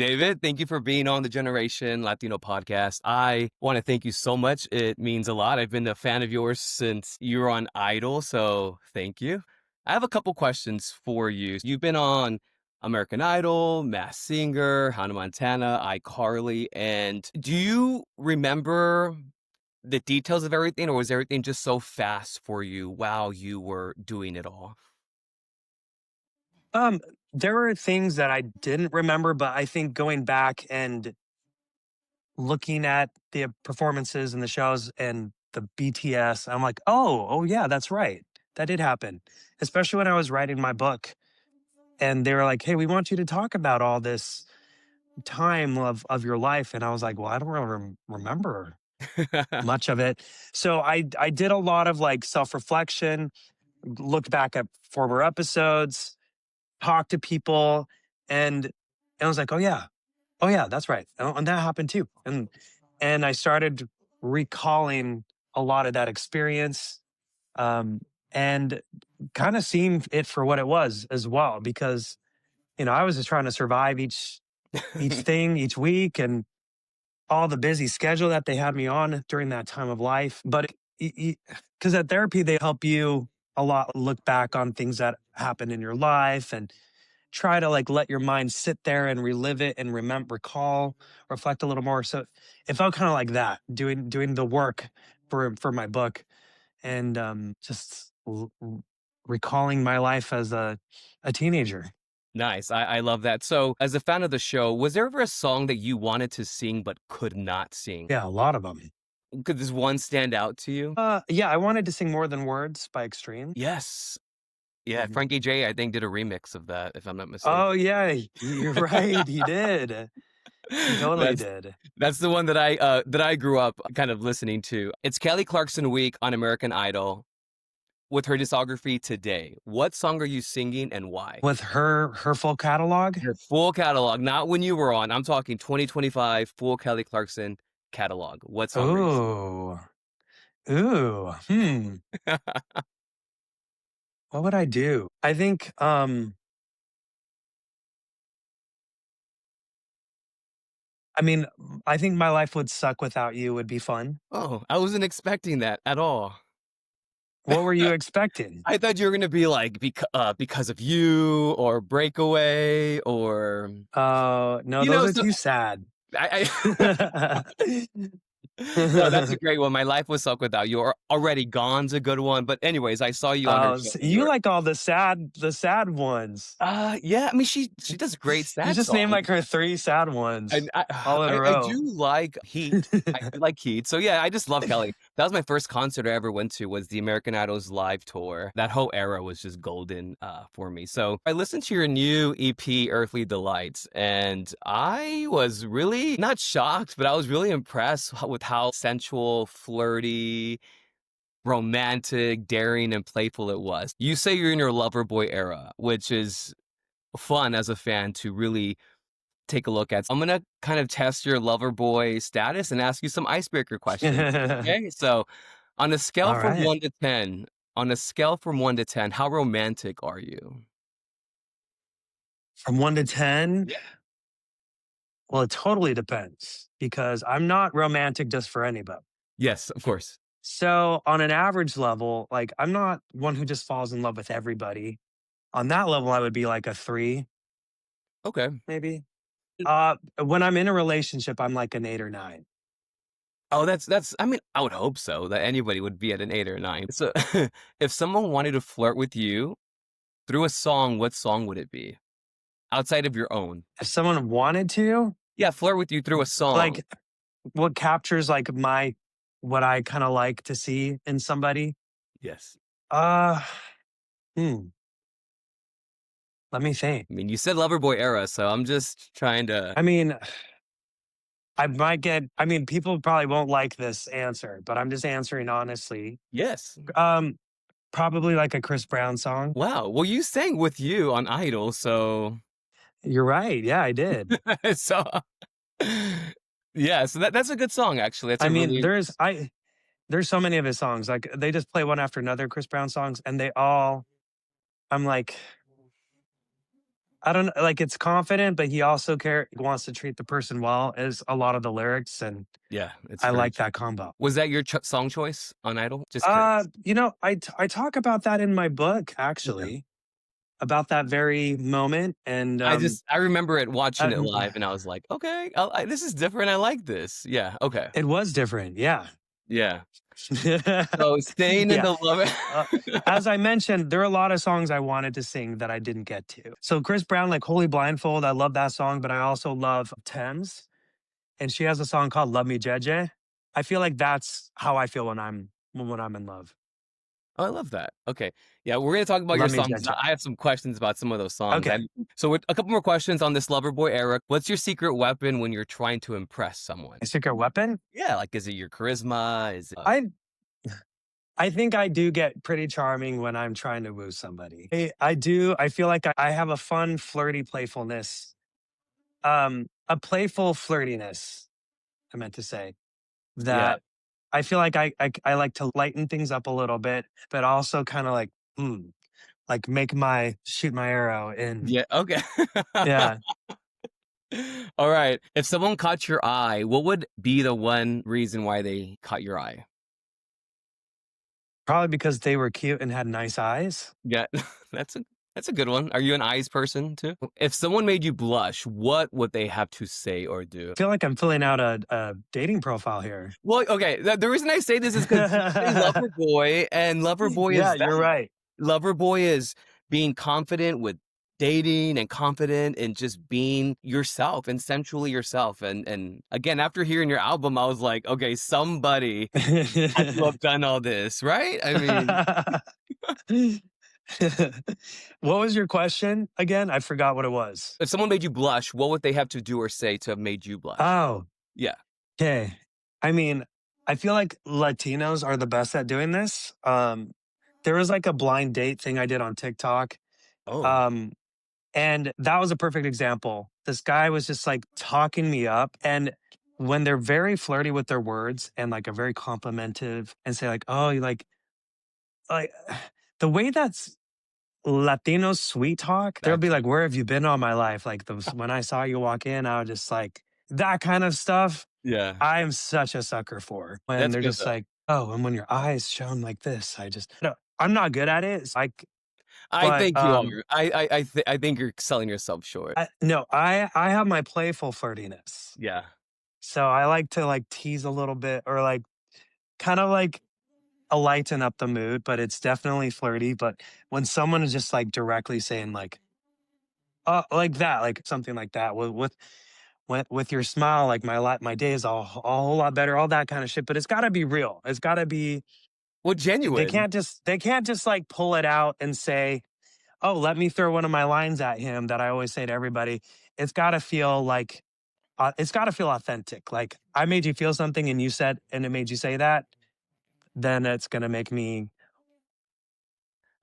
David, thank you for being on the Generation Latino podcast. I want to thank you so much. It means a lot. I've been a fan of yours since you were on Idol, so thank you. I have a couple questions for you. You've been on American Idol, Mass Singer, Hannah Montana, iCarly, and do you remember the details of everything, or was everything just so fast for you while you were doing it all? Um, there were things that I didn't remember, but I think going back and looking at the performances and the shows and the BTS, I'm like, oh yeah, that's right. That did happen. Especially when I was writing my book and they were like, hey, we want you to talk about all this time of your life. And I was like, well, I don't really remember much of it. So I did a lot of like self-reflection, looked back at former episodes, talked to people, and I was like, oh yeah, that's right, and that happened too, and I started recalling a lot of that experience, um, and kind of seeing it for what it was as well, because I was just trying to survive each thing each week and all the busy schedule that they had me on during that time of life. But because at therapy they help you a lot look back on things that happened in your life and try to like let your mind sit there and relive it and remember, recall, reflect a little more. So it felt kind of like that, doing the work for my book, and just recalling my life as a teenager. Nice. I love that. So, as a fan of the show, was there ever a song that you wanted to sing but could not sing? Yeah, a lot of them. Could this one stand out to you? Yeah, I wanted to sing More Than Words by Extreme. Yes. Yeah, Mhm. Frankie J, I think, did a remix of that, if I'm not mistaken. Oh yeah, you're right. He did. He totally That's did. that's the one that I grew up kind of listening to. It's Kelly Clarkson week on American Idol with her discography today. What song are you singing and why? With her full catalog. Your full catalog, not when you were on. I'm talking 2025 full Kelly Clarkson catalog. What song are you Ooh, ooh. What would I do? I think. I mean, I think My Life Would Suck Without You would be fun. Oh, I wasn't expecting that at all. What were you expecting? I thought you were gonna be like because of you or breakaway or Oh no, those are so too sad. I no, that's a great one. My life was suck without you. Or already gone's a good one. But anyways, I saw you on her Oh, show. And you you were like all the sad ones. yeah. I mean, she does great You sad just named songs. like her three sad ones And all in a I row. do like Heat. I do like Heat. So yeah, I just love Kelly. That was my first concert I ever went to was the American Idol's live tour. That whole era was just golden for me. So I listened to your new EP, Earthly Delights, and I was really not shocked, but I was really impressed with how sensual, flirty, romantic, daring, and playful it was. You say you're in your lover boy era, which is fun as a fan to really take a look at. I'm gonna kind of test your lover boy status and ask you some icebreaker questions. Okay, so on a scale All from right. 1 to 10, on a scale from 1 to 10, how romantic are you? From 1 to 10, Yeah. well, it totally depends because I'm not romantic just for anybody. Yes, of course. So on an average level, like I'm not one who just falls in love with everybody. On that level, I would be like a three, Okay. maybe. When I'm in a relationship, I'm like an 8 or 9. Oh, that's. I mean, I would hope so that anybody would be at an 8 or 9. So, if someone wanted to flirt with you through a song, what song would it be outside of your own? If someone wanted to, Yeah, flirt with you through a song. like what captures like my what I kind of like to see in somebody. Yes. Uh, hmm, let me think. I mean, you said lover boy era, so I'm just trying to. I mean, I mean, people probably won't like this answer, but I'm just answering honestly. Yes. Um, Probably like a Chris Brown song. Wow. Well, you sang with you on Idol, so You're right. Yeah, I did. so yeah, so that's a good song actually. That's I a mean, really there's so many of his songs. Like they just play one after another Chris Brown songs, and they all I'm like, I don't like, it's confident, but he also wants to treat the person well is a lot of the lyrics, and Yeah, it's I very like true. that combo. Was that your song choice on Idol? Just curious. I talk about that in my book, Okay. actually, about that very moment, and, I remember it watching it um, live, and I was like, "Okay, this is different, I like this." Yeah, okay. it was different, yeah. Yeah. So, staying in Yeah. the love Uh, as I mentioned, there are a lot of songs I wanted to sing that I didn't get to. So Chris Brown, like Holy Blindfold, I love that song, but I also love Thames, and she has a song called Love Me Jeje. I feel like that's how I feel when I'm in love. Oh, I love that. Okay. Yeah, we're gonna talk about your Love Me songs. Jeje. I have some questions about some of those songs, Okay. and so with a couple more questions on this Loverboy era. What's your secret weapon when you're trying to impress someone? My secret weapon? Yeah, like, is it your charisma? Is it I I think I do get pretty charming when I'm trying to woo somebody. I do. I feel like I have a fun, flirty playfulness. A playful flirtiness, I meant to say, yeah. that I feel like I like to lighten things up a little bit, but also kind of like make my shoot my arrow in. Yeah, okay. Yeah, Alright. If someone caught your eye, what would be the one reason why they caught your eye? probably because they were cute and had nice eyes. Yeah, that's a that's a good one. Are you an eyes person too? If someone made you blush, what would they have to say or do? I feel like I'm filling out a dating profile here. Well, okay, the reason I say this is because you say lover boy, and lover boy Yeah, is you're that. right. Lover boy is being confident with dating and confident and just being yourself and sensually yourself. And again, after hearing your album, I was like, okay, somebody had to have done all this, right? I mean, What was your question again? I forgot what it was. if someone made you blush, what would they have to do or say to have made you blush? Oh, Yeah. okay. I mean, I feel like Latinos are the best at doing this. There was like a blind date thing I did on TikTok. Oh, Um, and that was a perfect example. This guy was just like talking me up. And when they're very flirty with their words and like a very complimentive and say, like, oh, you like the way that's Latino sweet talk, they'll be that's like, "Where have you been all my life?" Like those when I saw you walk in, I was just like that kind of stuff. yeah. I am such a sucker for when That's they're good just though. like, "Oh, and when your eyes shone like this, I just." No, I'm not good at it. It's like, I but think you are. I think you're selling yourself short. I have my playful flirtiness, Yeah. so I like to like tease a little bit or like kind of like a lighten up the mood, but it's definitely flirty. But when someone is just like directly saying like that, like something like that with your smile, like my day is a whole lot better, all that kind of shit. But it's got to be real. It's got to be. Well, genuine. They can't just like pull it out and say, "Oh, let me throw one of my lines at him." That I always say to everybody. It's got to feel like it's got to feel authentic. Like I made you feel something, and you said, and it made you say that. Then it's gonna make me.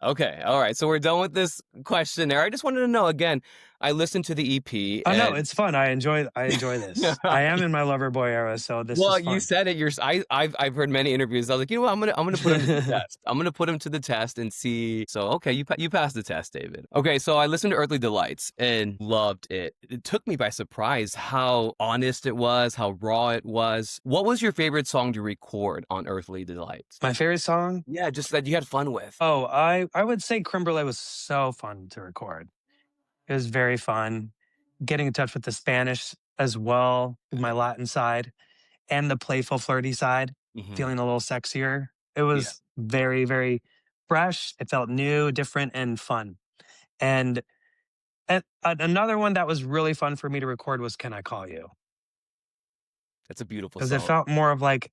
Okay. All right. So we're done with this questionnaire. I just wanted to know again. I listened to the EP Oh no, and it's fun. I enjoy this. I am in my lover boy era, so this is well, you fun. said it. I've heard many interviews. I was like, you know what? I'm gonna put him to the test. I'm gonna put him to the test and see. So okay, you passed the test, David. Okay, so I listened to Earthly Delights and loved it. It took me by surprise how honest it was, how raw it was. What was your favorite song to record on Earthly Delights? My favorite song. Yeah, just that you had fun with. Oh, I would say Creme Brulee was so fun to record. It was very fun. Getting in touch with the Spanish as well, with my Latin side and the playful, flirty side, Hmm. feeling a little sexier. It Yeah, was very, very fresh. It felt new, different, and fun. And, another one that was really fun for me to record was Can I Call You? that's a beautiful Because it song. felt more of like,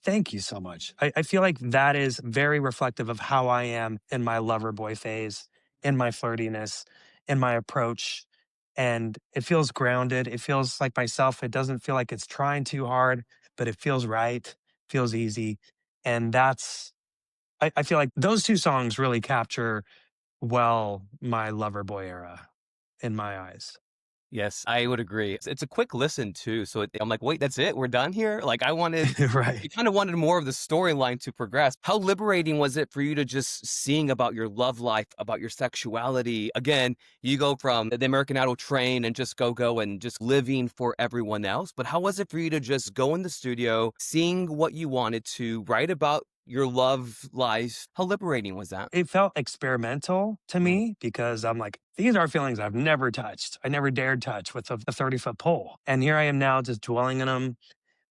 thank you so much. I feel like that is very reflective of how I am in my lover boy phase, in my flirtiness, in my approach. And it feels grounded. It feels like myself. It doesn't feel like it's trying too hard, but it feels right, feels easy. And I feel like those two songs really capture well my lover boy era in my eyes. Yes, I would agree. It's a quick listen too, so I'm like, "Wait, that's it? We're done here?" Like, you Right. kinda wanted more of the storyline to progress. How liberating was it for you to just sing about your love life, about your sexuality? Again, you go from the American Idol train and just go and just living for everyone else, but how was it for you to just go in the studio, sing what you wanted to, write about your love life? How liberating was that? It felt experimental to Mm, me because I'm like, these are feelings I've never touched. I never dared touch with a 30-foot pole. And here I am now just dwelling in them,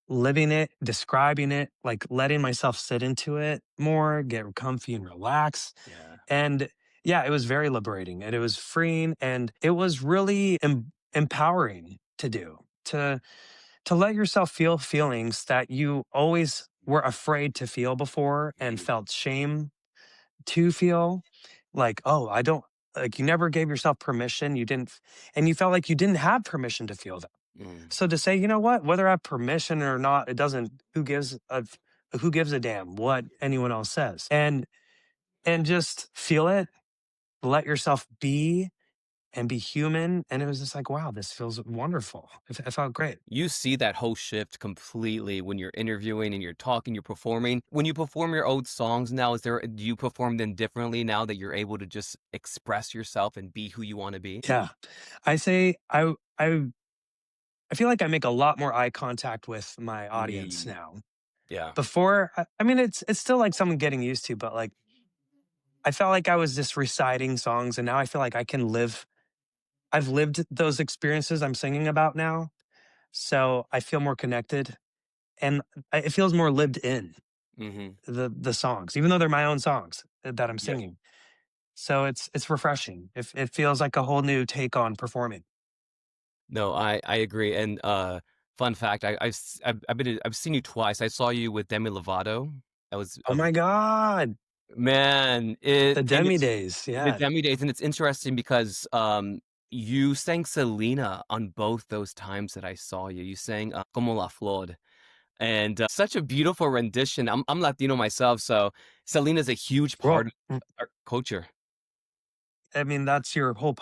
living it, describing it, like letting myself sit into it more, get comfy and relax. yeah. And yeah, it was very liberating and it was freeing and it was really empowering to do, to let yourself feel feelings that you always were afraid to feel before and Mm, felt shame to feel. Like, oh, I don't, like, you never gave yourself permission. You didn't, and you felt like you didn't have permission to feel that. mm, So to say, you know what, whether I have permission or not, it doesn't, who gives a damn what anyone else says? And just feel it, let yourself be and be human. And it was just like, wow, this feels wonderful. It felt great. you see that whole shift completely when you're interviewing and you're talking, you're performing. When you perform your old songs now, do you perform them differently now that you're able to just express yourself and be who you want to be? Yeah. I say I feel like I make a lot more eye contact with my audience Mm, now. yeah. Before, I mean, it's still like someone getting used to, but like I felt like I was just reciting songs, and now I feel like I can live. I've lived those experiences I'm singing about now, so I feel more connected, and it feels more lived in Hmm. the songs, even though they're my own songs that I'm Yeah. singing. So it's refreshing. It feels like a whole new take on performing. No, I agree. And fun fact, I've seen you twice. I saw you with Demi Lovato. That was Oh my god, man, the and Demi it's days, the yeah. Demi Days, and it's interesting because, you sang Selena on both those times that I saw you. You sang, Como la Flor, and, such a beautiful rendition. I'm Latino myself, so Selena's a huge Well, part of our culture. I mean, that's your whole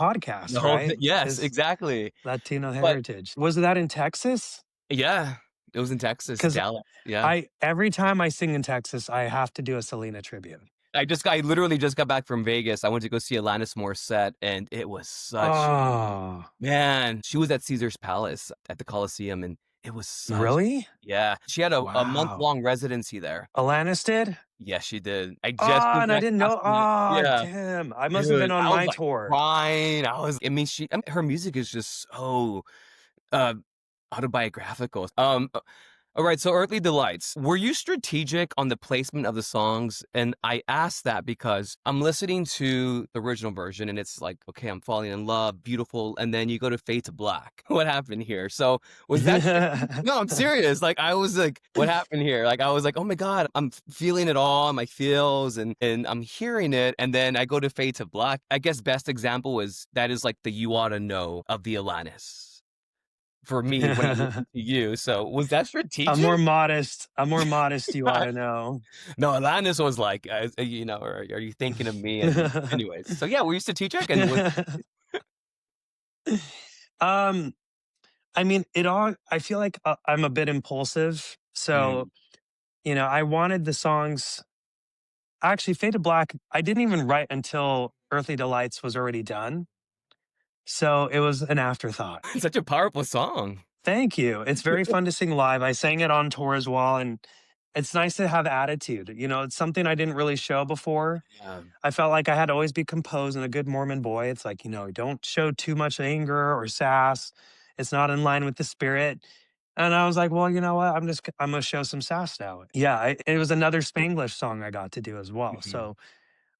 The podcast, whole right? thi yes, Is exactly. Latino But heritage. Was that in Texas? yeah, it was in Texas, Because Dallas, yeah. I every time I sing in Texas, I have to do a Selena tribute. I literally just got back from Vegas. I went to go see Alanis Morissette, and it was such Oh, man, she was at Caesar's Palace at the Colosseum, and it was such really? yeah, she had a Wow. month-long residency there. Alanis did? Yes, she did. I just Oh, flew and I back didn't last know. minute. Oh, Yeah, damn. I must have been dude, on I was, my like, tour. crying. I mean, her music is just so, uh, autobiographical. Alright, so Earthly Delights. Were you strategic on the placement of the songs? And I ask that because I'm listening to the original version and it's like, okay, I'm falling in love, beautiful, and then you go to Fade to Black. What happened here? So was that strategic? No, I'm serious. Like I was like, what happened here? Like I was like, oh my God, I'm feeling it all in my feels and I'm hearing it. And then I go to Fade to Black. I guess best example is that is like the you ought to know of the Alanis for me when I listen to you. So was that strategic? I'm more modest, you ought to know. No, Alanis was like, are you thinking of me? And anyways, so yeah, were you strategic and was um, I mean, I feel like I'm a bit impulsive. So, mm, I wanted the songs. Actually, Faded Black, I didn't even write until Earthly Delights was already done. So it was an afterthought. such a powerful song. Thank you. It's very fun to sing live. I sang it on tour as well. And it's nice to have attitude. It's something I didn't really show before. Yeah. I felt like I had to always be composed and a good Mormon boy. It's like, don't show too much anger or sass. It's not in line with the spirit. And I was like, well, you know what? I'm going to show some sass now. Yeah. It was another Spanglish song I got to do as well. Mhm. So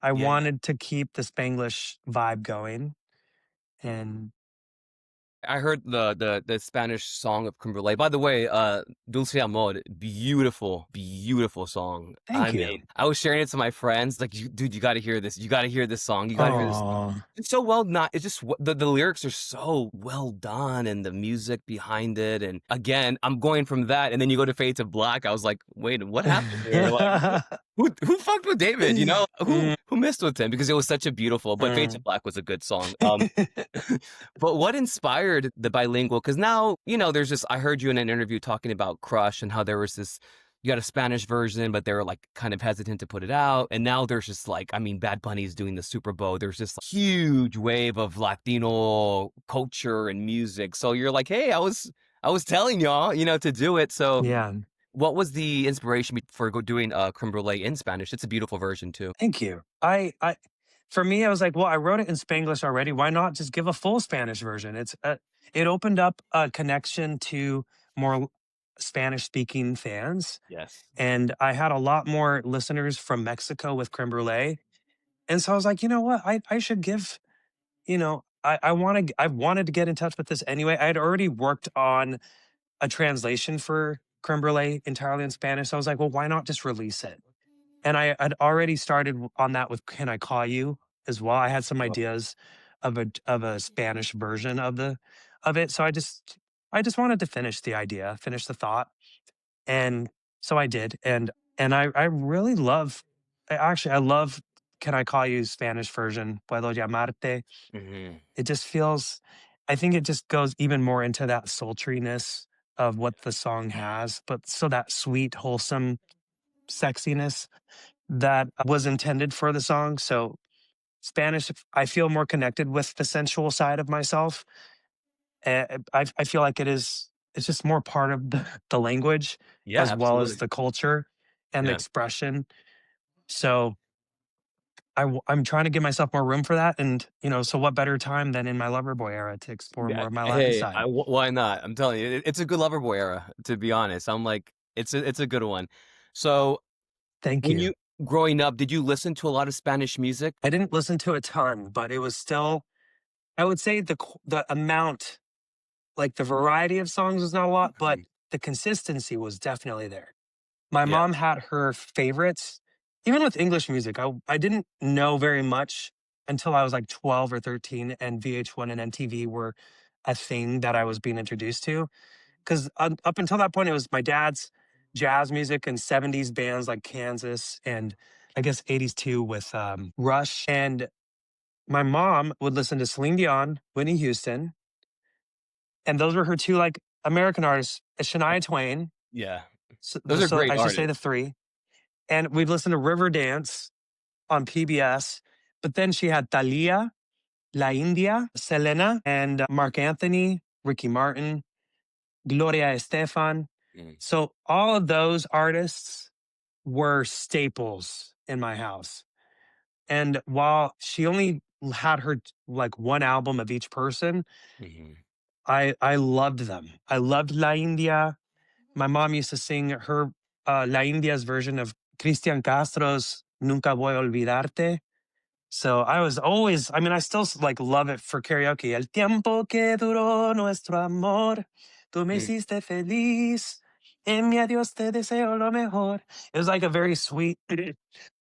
I Yeah. wanted to keep the Spanglish vibe going. And I heard the Spanish song of Creme By the way, Dulce Amor, beautiful, beautiful song. I thank mean, you. I was sharing it to my friends, like, dude, you gotta hear this. You gotta hear this song. You gotta hear this song. Oh, It's so well not it's just the lyrics are so well done and the music behind it. And again, I'm going from that, and then you go to Fade to Black. I was like, wait, what happened here? Like who fucked with David? You know, Mm, who messed with him because it was such a beautiful. But Fade to mm. Black was a good song. But what inspired the bilingual? Because now, you know, there's just, I heard you in an interview talking about Crush and how there was this, you got a Spanish version, but they were like kind of hesitant to put it out. And now there's just like, I mean, Bad Bunny's doing the Super Bowl. There's this huge wave of Latino culture and music. So you're like, hey, I was telling y'all, you know, to do it. So Yeah, what was the inspiration for doing Creme Brulee in Spanish? It's a beautiful version too. thank you. For me, I was like, well, I wrote it in Spanglish already. Why not just give a full Spanish version? It opened up a connection to more Spanish speaking fans. Yes. And I had a lot more listeners from Mexico with creme brulee. And so I was like, you know what? I should give, I wanted to get in touch with this anyway. I had already worked on a translation for creme brulee entirely in Spanish. So I was like, well, why not just release it? And I had already started on that with Can I Call You as well. I had some ideas of a Spanish version of it. So I just wanted to finish the idea, finish the thought. And so I did. And I really love I love Can I Call You Spanish version, Puedo Llamarte. Hmm. It just feels I think it just goes even more into that sultriness of what the song has, but so that sweet, wholesome sexiness that was intended for the song. So Spanish, I feel more connected with the sensual side of myself. I feel like it's just more part of the language Yeah, as well as absolutely. the culture and the Yeah. expression. So I'm trying to give myself more room for that. And, so what better time than in my Loverboy era to explore Yeah. more of my Latin Hey, side? why not? I'm telling you, it's a good Loverboy era. To be honest, I'm like, it's a good one. So Thank when you. you growing up, did you listen to a lot of Spanish music? I didn't listen to a ton, but it was still, I would say the amount, like the variety of songs was not a lot, but Mhm. the consistency was definitely there. My Yeah. mom had her favorites. Even with English music, I didn't know very much until I was like 12 or 13 and VH1 and MTV were a thing that I was being introduced to. Because up until that point, it was my dad's jazz music and 70s bands like Kansas and I guess 80s too with Rush. And my mom would listen to Celine Dion, Whitney Houston, and those were her two like American artists, Shania Twain. Yeah. So, Those are so great I should say artists. the three. And we'd listen to Riverdance on PBS. But then she had Thalia, La India, Selena, and Mark Anthony, Ricky Martin, Gloria Estefan. Mm, So all of those artists were staples in my house. And while she only had her like one album of each person, mhm. I loved them. I loved La India. My mom used to sing her La India's version of Cristian Castro's Nunca Voy a Olvidarte. So I was always, I mean, I still like love it for karaoke. El tiempo que duró nuestro amor, tú me Mm, hiciste feliz, en mi adiós te deseo lo mejor. It was like a very sweet,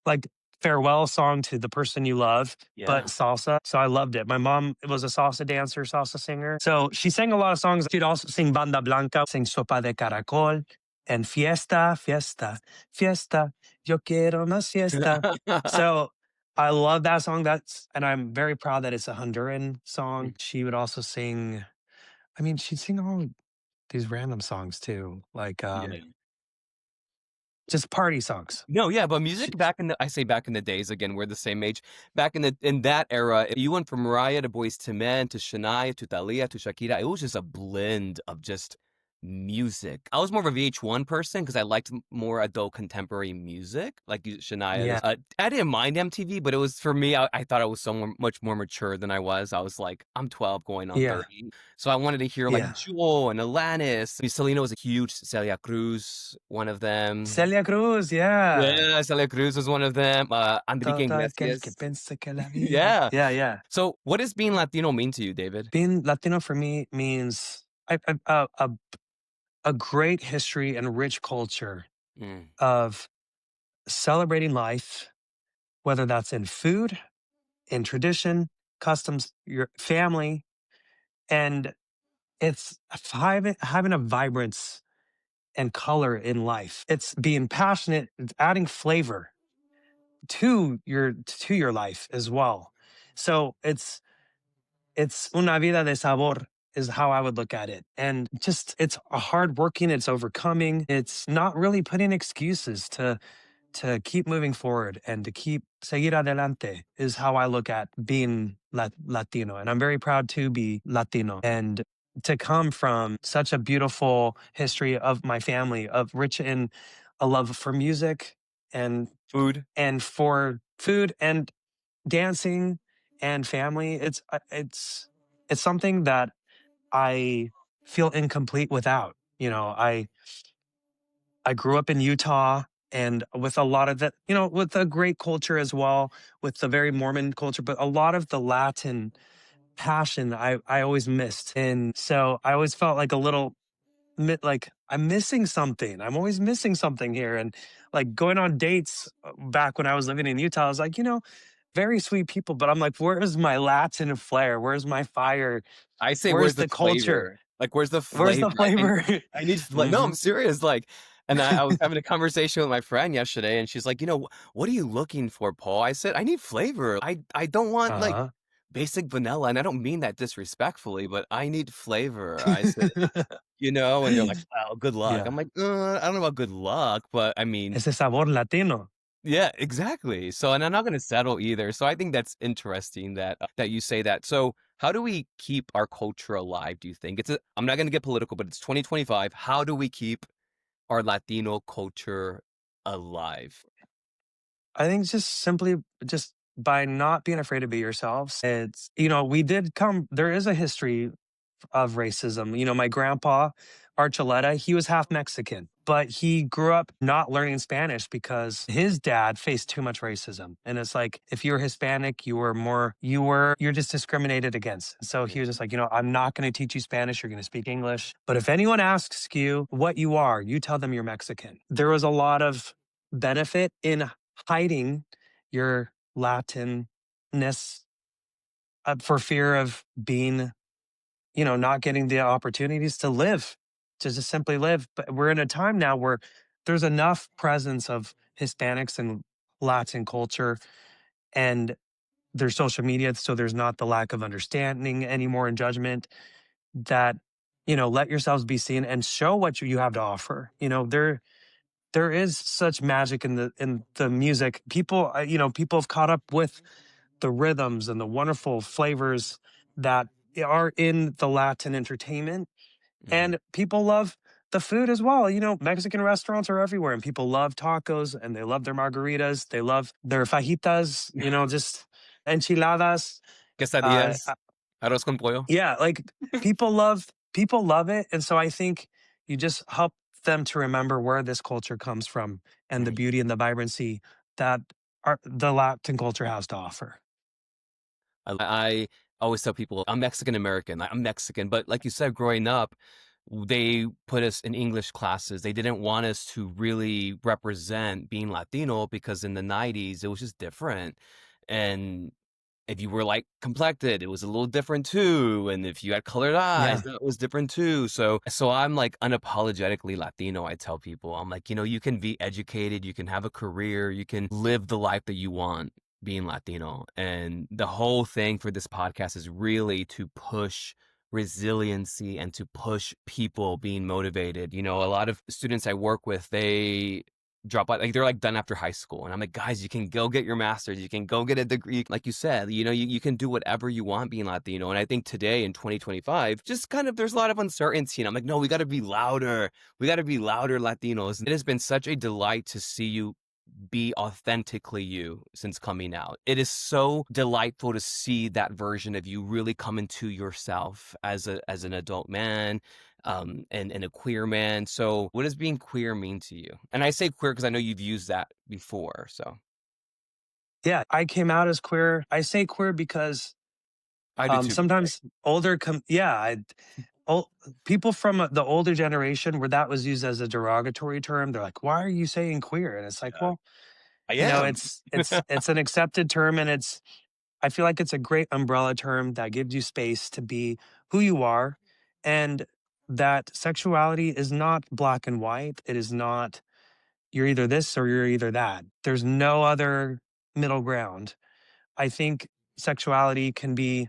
like farewell song to the person you love, but yeah. salsa. So I loved it. My mom was a salsa dancer, salsa singer. So she sang a lot of songs. She'd also sing Banda Blanca, sing Sopa de Caracol, and Fiesta, Fiesta, Fiesta. Yo quiero más fiesta. So I love that song. And I'm very proud that it's a Honduran song. She would also sing, I mean, she'd sing all these random songs too, like Yeah. just party songs. No, yeah, but She, music back in the I say back in the days again, we're the same age. Back in that era, you went from Mariah to Boyz II Men to Shania to Thalia to Shakira. It was just a blend of just music. I was more of a VH1 person because I liked more adult contemporary music, like Shania. yeah, I didn't mind MTV, but it was for me. I thought I was much more mature than I was. I was like, I'm 12 going on yeah, 30, so I wanted to hear like yeah. Jewel and Alanis. I mean, Selena was a huge Celia Cruz, one of them. Celia Cruz, yeah. Yeah, Celia Cruz was one of them, Enrique Todo aquel que Iglesias. piensa que la vida. Yeah. Yeah, yeah. So, what does being Latino mean to you, David? Being Latino for me means a great history and rich culture Mm, of celebrating life, whether that's in food, in tradition, customs, your family, and it's having a vibrance and color in life. It's being passionate, it's adding flavor. to your life as well. So it's una vida de sabor is how I would look at it. And just it's a hard working, it's overcoming. It's not really putting excuses to keep moving forward and to keep seguir adelante is how I look at being Latino. And I'm very proud to be Latino and to come from such a beautiful history of my family of rich in a love for music and Food. for food and dancing and family. It's something that I feel incomplete without. You know, I grew up in Utah and with a lot of that, you know, with a great culture as well, with the very Mormon culture, but a lot of the Latin passion I always missed. And so I always felt like a little like I'm missing something. I'm always missing something here. And like going on dates back when I was living in Utah, I was like, you know, very sweet people, but I'm like, where's my Latin flair? Where's my fire? I say, Where's "Where's the the culture? flavor?" Like, "Where's the Where's the flavor?" flavor? I need like no, I'm Hmm. serious, like and I was having a conversation with my friend yesterday, and she's like, "You know, what are you looking for, Paul?" I said, "I need flavor. I don't want, like, Uh-huh. basic vanilla," and I don't mean that disrespectfully, but I need flavor. I said, "You know?" And they're like, "Well, good luck." Yeah. I'm like, I don't know about good luck, but I mean" Ese sabor latino. Yeah, exactly. So and I'm not gonna settle either. So I think that's interesting that that you say that. So how do we keep our culture alive, do you think? I'm not gonna get political, but it's 2025. How do we keep our Latino culture alive? I think just simply just by not being afraid to be yourselves. It's, you know, we did come, there is a history of racism. You know, my grandpa, Archuleta, he was half Mexican, but he grew up not learning Spanish because his dad faced too much racism. And it's like, if you were Hispanic, you're just discriminated against. So he was just like, you know, I'm not going to teach you Spanish. You're going to speak English. But if anyone asks you what you are, you tell them you're Mexican. There was a lot of benefit in hiding your Latinness for fear of being, you know, not getting the opportunities to live, to just simply live. But we're in a time now where there's enough presence of Hispanics and Latin culture and there's social media. So there's not the lack of understanding anymore and judgment that, you know, let yourselves be seen and show what you have to offer. You know, there is such magic in the music. People, you know, people have caught up with the rhythms and the wonderful flavors that are in the Latin entertainment. Mhm. And people love the food as well. You know, Mexican restaurants are everywhere and people love tacos and they love their margaritas. They love their fajitas, you know, just enchiladas. Quesadillas, arroz con pollo. Yeah, like people love it. And so I think you just help them to remember where this culture comes from and the Mhm. beauty and the vibrancy that the Latin culture has to offer. I always tell people I'm Mexican American. I'm Mexican, but like you said, growing up, they put us in English classes. They didn't want us to really represent being Latino because in the 90s it was just different. And if you were like complected, it was a little different too. And if you had colored eyes, Yeah. that was different too. So I'm like unapologetically Latino. I tell people, I'm like, you know, you can be educated, you can have a career, you can live the life that you want being Latino. And the whole thing for this podcast is really to push resiliency and to push people being motivated. You know, a lot of students I work with, they drop out, like they're like done after high school. And I'm like, guys, you can go get your master's, you can go get a degree. Like you said, you know, you can do whatever you want being Latino. And I think today in 2025, just kind of there's a lot of uncertainty. And I'm like, no, we got to be louder. We got to be louder Latinos. It has been such a delight to see you be authentically you since coming out. It is so delightful to see that version of you really come into yourself as an adult man, and a queer man. So what does being queer mean to you? And I say queer because I know you've used that before. So Yeah, I came out as queer. I say queer because I do too, by the way. sometimes ol people from the older generation where that was used as a derogatory term, they're like, "Why are you saying queer?" And it's like, Yeah, well, I you know, am. it's an accepted term and it's I feel like it's a great umbrella term that gives you space to be who you are and that sexuality is not black and white. It is not you're either this or you're either that. There's no other middle ground. I think sexuality can be,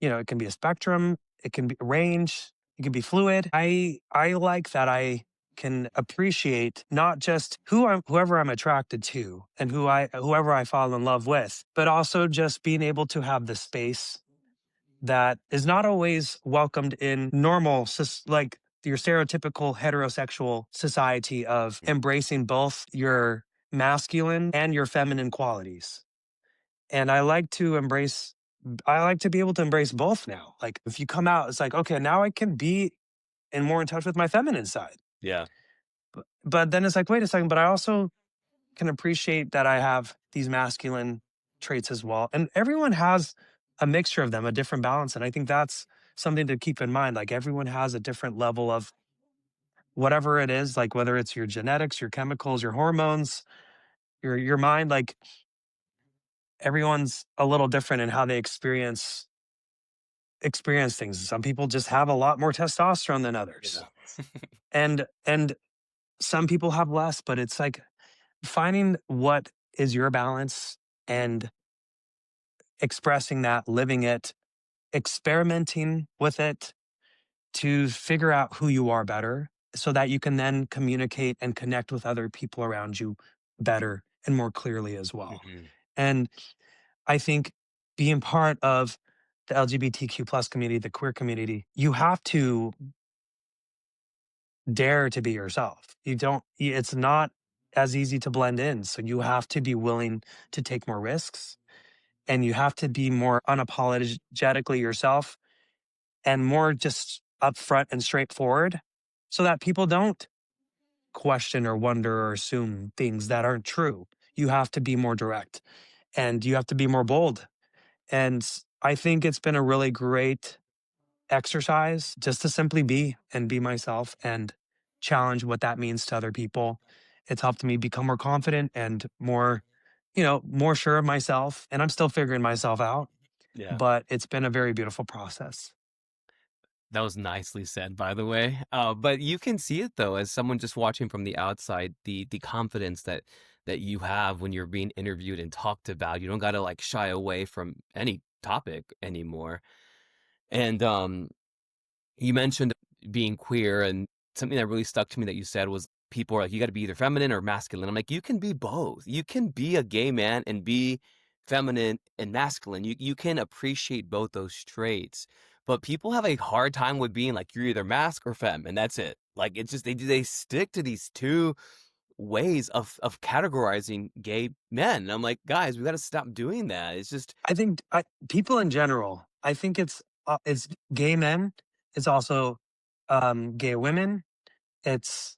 it can be a spectrum, it can be a range, it can be fluid. I like that I can appreciate not just whoever I'm attracted to and whoever I fall in love with, but also just being able to have the space that is not always welcomed in normal like your stereotypical heterosexual society of Mm. embracing both your masculine and your feminine qualities. And I like to be able to embrace both now. Like if you come out, it's like, okay, now I can be and more in touch with my feminine side. Yeah. But then it's like, wait a second, but I also can appreciate that I have these masculine traits as well. And everyone has a mixture of them, a different balance. And I think that's something to keep in mind. Like everyone has a different level of whatever it is, like whether it's your genetics, your chemicals, your hormones, your mind, like everyone's a little different in how they experience things. Some people just have a lot more testosterone than others. Yeah. And some people have less, but it's like finding what is your balance and expressing that, living it, experimenting with it to figure out who you are better so that you can then communicate and connect with other people around you better and more clearly as well. Mhm. And I think being part of the LGBTQ plus community, the queer community, you have to dare to be yourself. It's not as easy to blend in. So you have to be willing to take more risks and you have to be more unapologetically yourself and more just upfront and straightforward so that people don't question or wonder or assume things that aren't true. You have to be more direct and you have to be more bold. And I think it's been a really great exercise just to simply be and be myself and challenge what that means to other people. It's helped me become more confident and more, more sure of myself. And I'm still figuring myself out, Yeah. but it's been a very beautiful process. That was nicely said, by the way. But you can see it though, as someone just watching from the outside, the confidence that you have when you're being interviewed and talked about. You don't got to like shy away from any topic anymore. And you mentioned being queer, and something that really stuck to me that you said was people are like, you got to be either feminine or masculine. I'm like, you can be both. You can be a gay man and be feminine and masculine. You can appreciate both those traits. But people have a hard time with being like, you're either mask or femme, and that's it. Like it's just they stick to these two ways of categorizing gay men. And I'm like, guys, we got to stop doing that. It's just People in general, I think it's gay men. It's also gay women. It's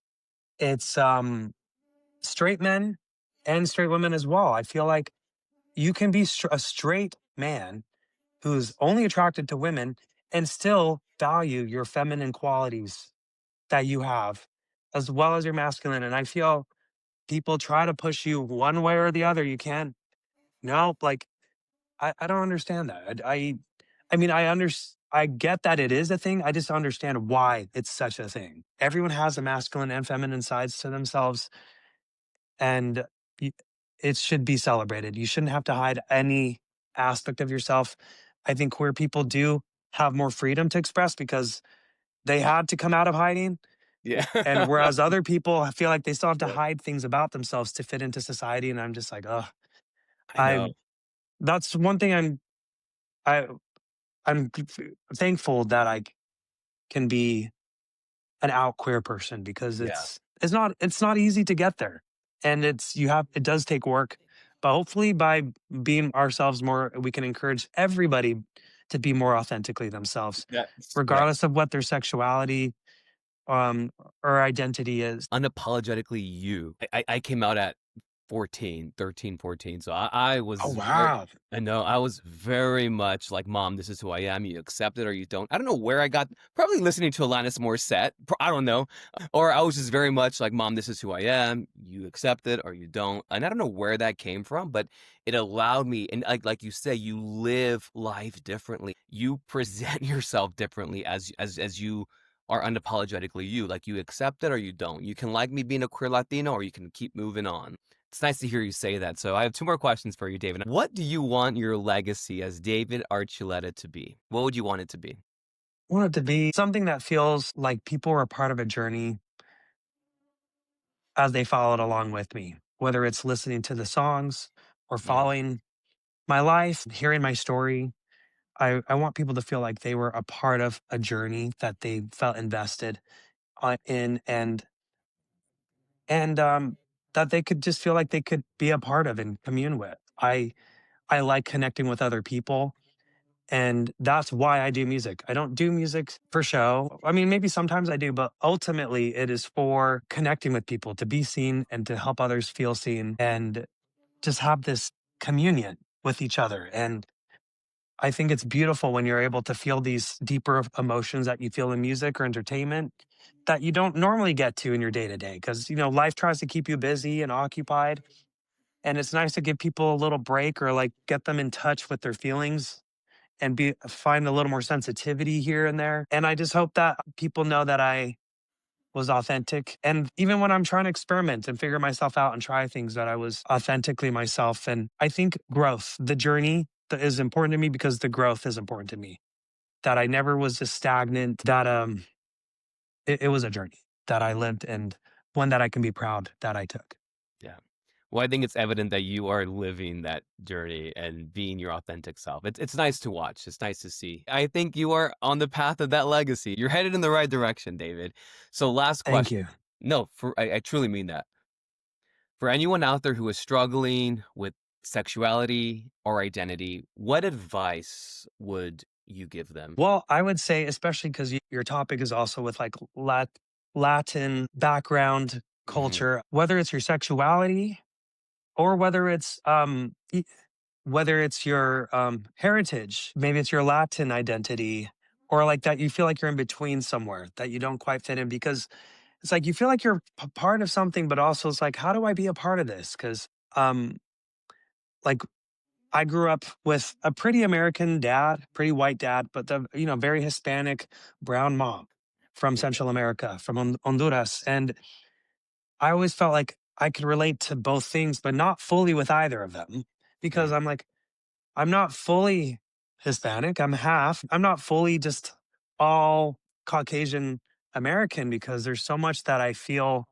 it's straight men and straight women as well. I feel like you can be a straight man who's only attracted to women and still value your feminine qualities that you have as well as your masculine. And I feel people try to push you one way or the other. You can't. No, like I don't understand that. I mean, I get that it is a thing. I just understand why it's such a thing. Everyone has a masculine and feminine sides to themselves, and y- it should be celebrated. You shouldn't have to hide any aspect of yourself. I think queer people do have more freedom to express because they had to come out of hiding. yeah. And whereas other people feel like they still have to Yeah. hide things about themselves to fit into society. And I'm just like, oh, I I, know. that's one thing I, I'm thankful that I can be an out queer person because Yeah. it's not easy to get there. And it does take work. But hopefully by being ourselves more, we can encourage everybody to be more authentically themselves, That's right. regardless of what their sexuality um or identity is. Unapologetically you. I came out at 14, 13, 14. So I Oh was very, wow. I know I was very much like, Mom, this is who I am. You accept it or you don't. I don't know where I got, probably listening to Alanis Morissette. I don't know. Or I was just very much like, Mom, this is who I am. You accept it or you don't. And I don't know where that came from, but it allowed me, and like you say, you live life differently. You present yourself differently as you are unapologetically you. Like you accept it or you don't. You can like me being a queer Latino or you can keep moving on. It's nice to hear you say that. So I have two more questions for you, David. What do you want your legacy as David Archuleta to be? What would you want it to be? I want it to be something that feels like people are part of a journey as they followed along with me, whether it's listening to the songs or Mm, following my life, hearing my story. I want people to feel like they were a part of a journey that they felt invested in, and that they could just feel like they could be a part of and commune with. I like connecting with other people, and that's why I do music. I don't do music for show. I mean, maybe sometimes I do, but ultimately it is for connecting with people, to be seen and to help others feel seen and just have this communion with each other. And I think it's beautiful when you're able to feel these deeper emotions that you feel in music or entertainment that you don't normally get to in your day to day. Cause, life tries to keep you busy and occupied. And it's nice to give people a little break or like get them in touch with their feelings and find a little more sensitivity here and there. And I just hope that people know that I was authentic. And even when I'm trying to experiment and figure myself out and try things, that I was authentically myself. And I think growth, the journey is important to me because the growth is important to me. That I never was just stagnant, that it was a journey that I lived and one that I can be proud that I took. yeah. Well, I think it's evident that you are living that journey and being your authentic self. It's nice to watch. It's nice to see. I think you are on the path of that legacy. You're headed in the right direction, David. So, last Thank question. you. No, I truly mean that. For anyone out there who is struggling with sexuality or identity, what advice would you give them? Well, I would say, especially because your topic is also with like Latin background Hmm. culture, whether it's your sexuality or whether it's your heritage, maybe it's your Latin identity, or like that you feel like you're in between somewhere that you don't quite fit in because it's like you feel like you're part of something, but also it's like, how do I be a part of this? Because um, like I grew up with a pretty American dad, pretty white dad, but the very Hispanic brown mom from Yeah, Central America, from Honduras, and I always felt like I could relate to both things, but not fully with either of them because mm, I'm like, I'm not fully Hispanic. I'm half. I'm not fully just all Caucasian American because there's so much that I feel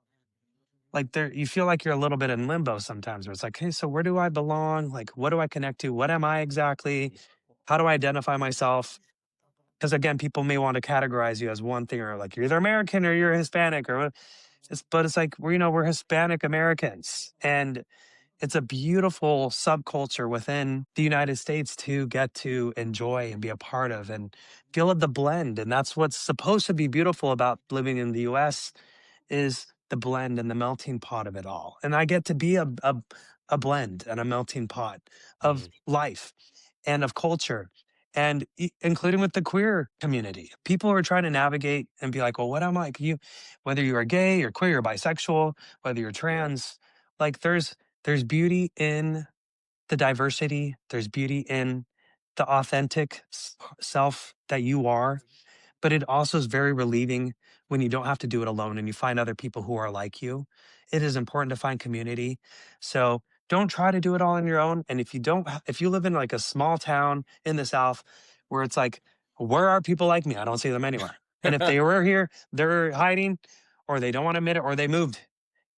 like there you feel like you're a little bit in limbo sometimes where it's like, hey, so where do I belong? Like, what do I connect to? What am I exactly? How do I identify myself? Because again, people may want to categorize you as one thing or like you're either American or you're Hispanic or but it's like we're Hispanic Americans. And it's a beautiful subculture within the United States to get to enjoy and be a part of and feel the blend. And that's what's supposed to be beautiful about living in the US is the blend and the melting pot of it all. And I get to be a blend and a melting pot of mm, life and of culture and including with the queer community. People are trying to navigate and be like, well, what am I? Whether you are gay or queer or bisexual, whether you're yeah. trans, like there's beauty in the diversity. There's beauty in the authentic self that you are, but it also is very relieving when you don't have to do it alone and you find other people who are like you. It is important to find community. So don't try to do it all on your own. And if you live in like a small town in the South where it's like, where are people like me? I don't see them anywhere. And if they were here, they're hiding or they don't want to admit it or they moved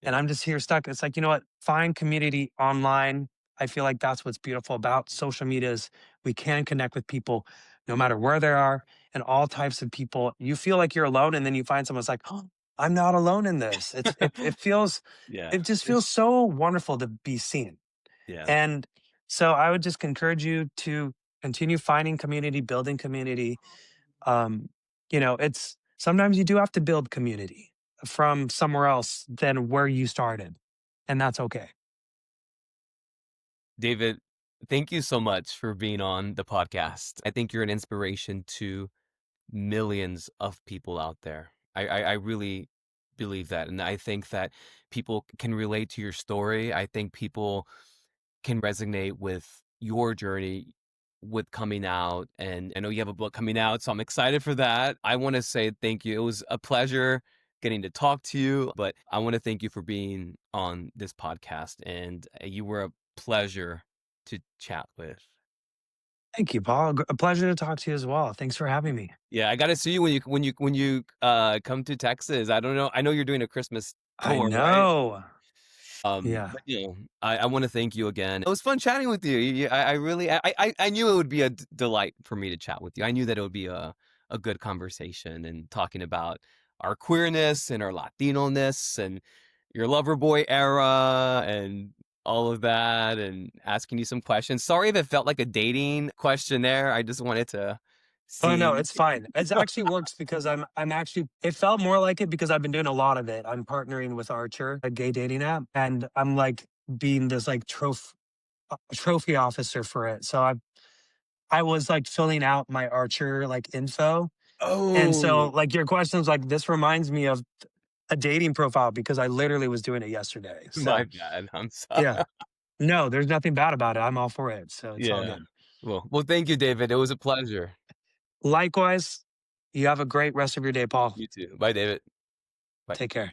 and Yeah. I'm just here stuck. It's like, you know what? Find community online. I feel like that's what's beautiful about social media is we can connect with people no matter where they are and all types of people. You feel like you're alone and then you find someone's like, oh, I'm not alone in this. Yeah. It just feels so wonderful to be seen. Yeah. And so I would just encourage you to continue finding community, building community, um, it's sometimes you do have to build community from somewhere else than where you started, and that's okay. David, thank you so much for being on the podcast. I think you're an inspiration to millions of people out there. I really believe that. And I think that people can relate to your story. I think people can resonate with your journey with coming out. And I know you have a book coming out, so I'm excited for that. I want to say thank you. It was a pleasure getting to talk to you. But I want to thank you for being on this podcast, and you were a pleasure to chat with. Thank you, Paul. A pleasure to talk to you as well. Thanks for having me. Yeah, I gotta see you when you come to Texas. I don't know. I know you're doing a Christmas I tour, right? know. Yeah. But, I wanna thank you again. It was fun chatting with you. I really I knew it would be a delight for me to chat with you. I knew that it would be a good conversation and talking about our queerness and our Latino-ness and your lover boy era and all of that and asking you some questions. Sorry if it felt like a dating questionnaire. I just wanted to Oh no, see. it's fine. It actually works because I'm actually it felt more like it because I've been doing a lot of it. I'm partnering with Archer, a gay dating app, and I'm like being this like trophy officer for it. So I was like filling out my Archer like info. And so Oh, like your questions like this reminds me of a dating profile because I literally was doing it yesterday. my So bad. I'm sorry. yeah. No, there's nothing bad about it. I'm all for it. So it's all Yeah. good. Well, thank you, David. It was a pleasure. Likewise, you have a great rest of your day, Paul. You too. Bye, David. Bye. Take care.